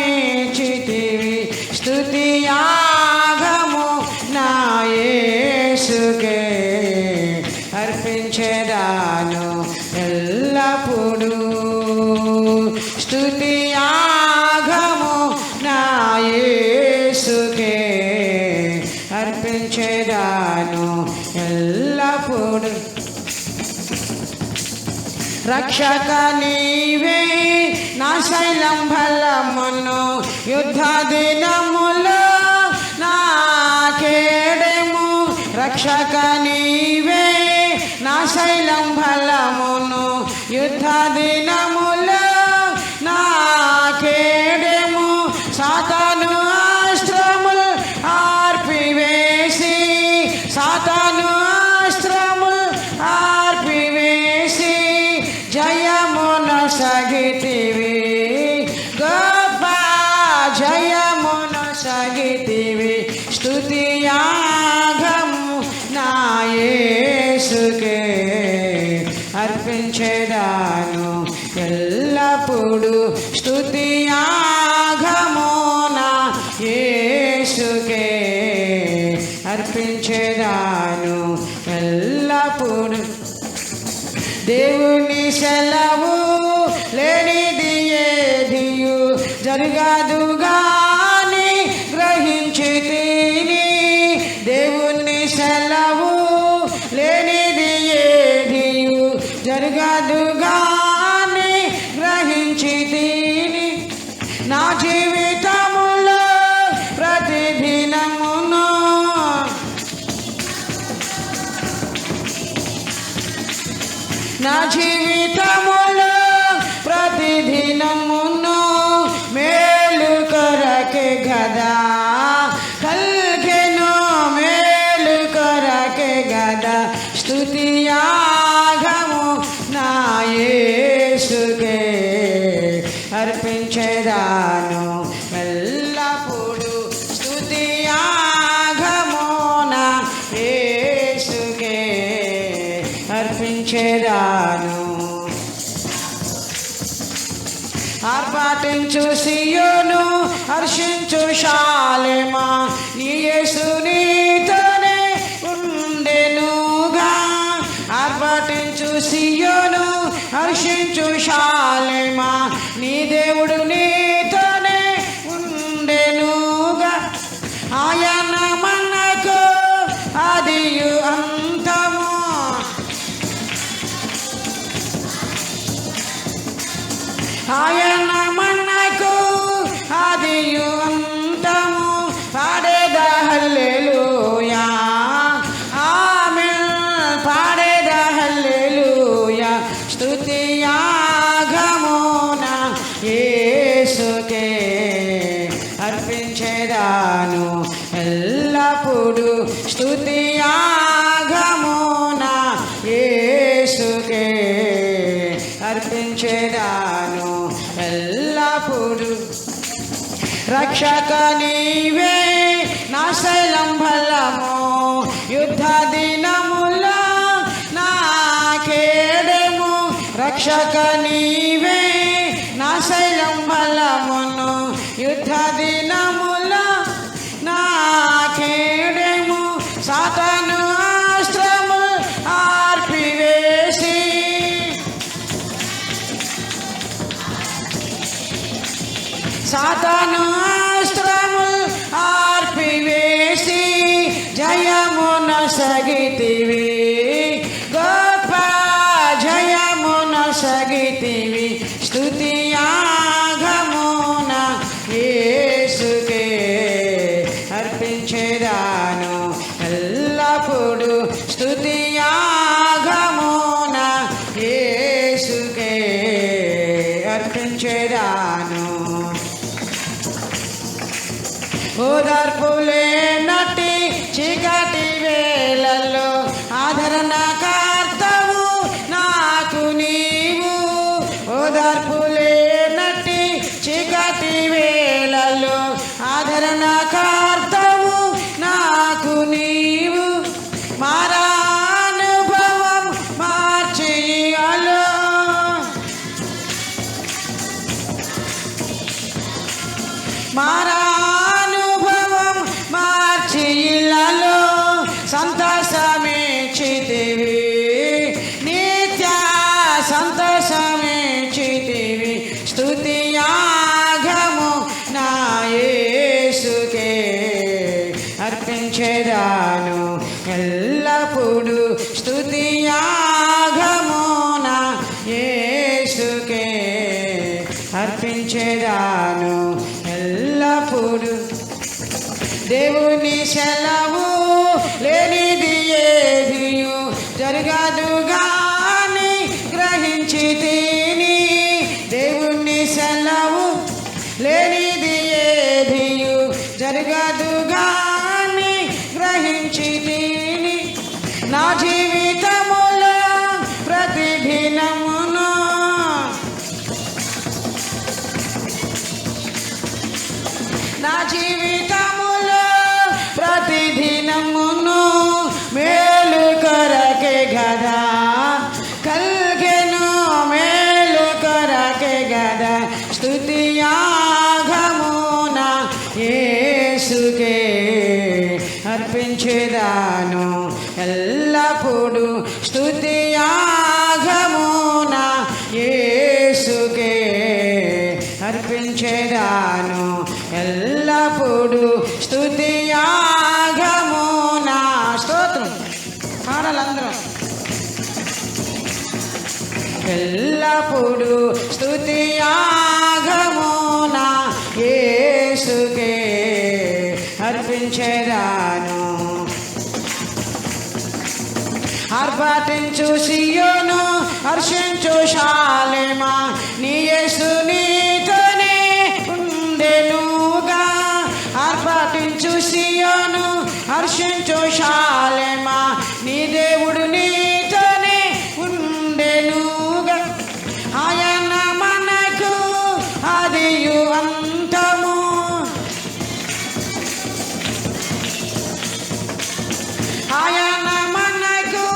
సంతసమిచ్చితివి స్తుతియాగము నా యేసుకే అర్పించెదాను ఎల్లప్పుడూ స్తుతియాగము నా యేసుకే అర్పించెదాను ఎల్లప్పుడూ రక్షక నీవే నా శైలం బలమును యుద్ధ దినములో నా కేడెము రక్షక నీవే నా శైలం బలమును యుద్ధ దినములో నా కేడెము సాతాను అస్త్రములు ఆర్పివేసి సాతాను అస్త్రములు ఆర్పివేసి జయమునొసగితివి గొప్ప జయమునొసగితివి స్తుతియాగము నా యేసుకే అర్పించెదాను ఎల్లప్పుడూ స్తుతియాగము నా యేసుకే అర్పించెదాను ఎల్లప్పుడూ దేవుని సెలవు లేనిది ఏదియు జరగదు గాని గ్రహించితిని దేవుని సెలవు లేనిది ఏదియు జరగదు గాని గ్రహించితిని నా జీవితములో ప్రతిదినమును నా జీవితములో ప్రతిదినమును మేలు కొరకే గదా కల్గెను మేలు కొరకే గదా స్తుతియాగము నా యేసుకే అర్పించెదాను ఎల్లప్పుడూ స్తుతియాగము నా యేసుకే అర్పించెదాను ఆర్పాటించు సియోను హర్షించు షాలెమా నీ యేసు నీతోనే ఉండెనుగా ఆర్పాటించు సియోను హర్షించు షాలెమా నీ దేవుడు నీతోనే ఉండెనుగా ఆయన మనకు ఆదియు అంతము ఆయన మనకు ఆదియు అంతము పాడేదా హల్లెలూయా ఆమేన్ పాడేదా హల్లెలూయా స్తుతియాగము నా యేసుకే అర్పించెదాను ఎల్లప్పుడూ స్తుతియాగము నా యేసుకే అర్పించెదాను ఎల్లప్పుడూ రక్షక నీవే నా శైలం బలము యుద్ధ దినములో నా కేడెము రక్షక నీవే నా శైలం బలమును యుద్ధ దినములో నా కేడెము సాతాను అస్త్రము ఆర్పివేసి సాతాను అస్త్రము ఆర్పివేసి జయమునొసగితివి గొప్ప జయమునొసగితివి స్తుతియాగము నా యేసుకే అర్పించెదాను ఎల్లప్పుడూ స్తుతియాగము నా యేసుకే అర్పించెదాను ఓదార్పులే నటి చీకటి వేళల్లో ఆదరణకర్తవు నాకు నీవు ఓదార్పులే నటి చీకటి వేళల్లో ఆదరణకర్తవు నాకు నీవు మారానుభవం మార్చియలో మారానుభవం మార్చి ఇళ్ళలో సంతోషమిచ్చితివి, నిత్య సంతోషమిచ్చితివి. స్తుతియాగము నా యేసుకే అర్పించెదాను ఎల్లప్పుడు. స్తుతియాగము నా యేసుకే అర్పించెదాను ఎల్లప్పుడు. దేవుని సెలవు లేనిది ఏదియు జరగదు గాని గ్రహించి తిని. దేవుని సెలవు లేనిది ఏదియు జరగదు గాని గ్రహించి తిని. నా జీవితములో ప్రతిదినమును నా జీవితములో ప్రతిదినమును మేలు కొరకే గదా కల్గెను, మేలు కొరకే గదా. స్తుతియాగము నా యేసుకే అర్పించెదాను ఎల్లప్పుడు. స్తుతియాగము నా యేసుకే అర్పించెదాను ఎల్లప్పుడు. స్తుతియాగము నా స్తోత్రం పాడాలందరం ఎల్లప్పుడు. స్తుతియాగము నా యేసుకే అర్పించెదాను. ఆర్భాటించు సియోను, హర్షించు షాలేమా, నీ యేసు నీతోనే ఉండెనుగా. ఆర్భాటించు సియోను, హర్షించు షాలేమా, నీ దేవుడు నీతోనే ఉండెనుగా. ఆయన మనకు ఆదియు అంతము, ఆయన మనకు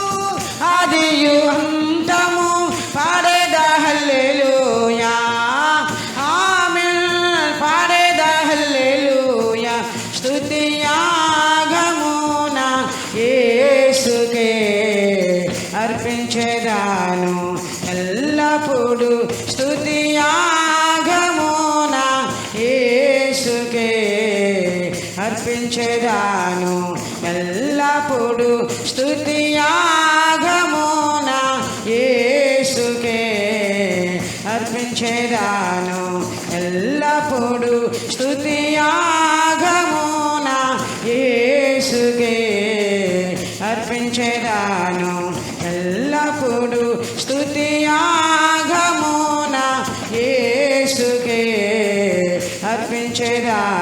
ఆదియు అంతము. పాడేదా హల్లెలూయా ఆమేన్, పాడేదా హల్లెలూయా. స్తుతియాగము నా యేసుకే అర్పించెదాను ఎల్లప్పుడు. స్తుతియాగము నా యేసుకే అర్పించెదాను ఎల్లప్పుడు. స్తుతియాగము నా యేసుకే అర్పించెదాను ఎల్లప్పుడు. స్తుతియాగము నా యేసుకే అర్పించెదాను ఎల్లప్పుడు. స్తుతియాగము నా యేసుకే అర్పించెదాను